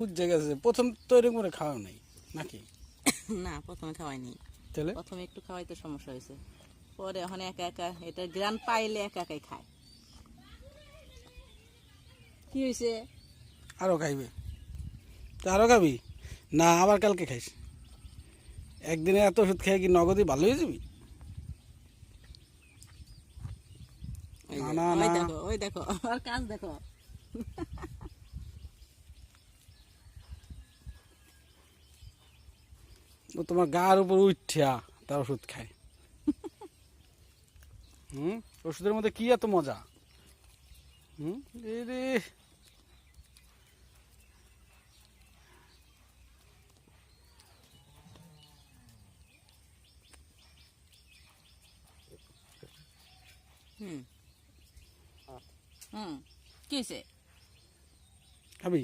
বুঝে গেছে, প্রথম তো এরকম করে খাওয়া নাই নাকি? না, প্রথমে খাওয়াইনি। তাহলে প্রথমে একটু খাওয়াইতে সমস্যা হয়েছে, পরে এখন একা একা এটা গ্রান পাইলে একা একাই খায়। কি হয়েছে? আরও খাইবে? তা আরও খাবি না? আবার কালকে খাইস? একদিনে এত ওষুধ খেয়ে কি নগদই ভালো হয়ে যাবি? ওই না না যে, ওই না, দেখো ওই দেখো আর কাজ দেখো। ও তোমার গার উপর উঠা তার ওষুধ খায়। হুম, ওষুধের মধ্যে কি এত মজা? হুম, এই রে, হুম হুম, কি হয়েছে? খাবি?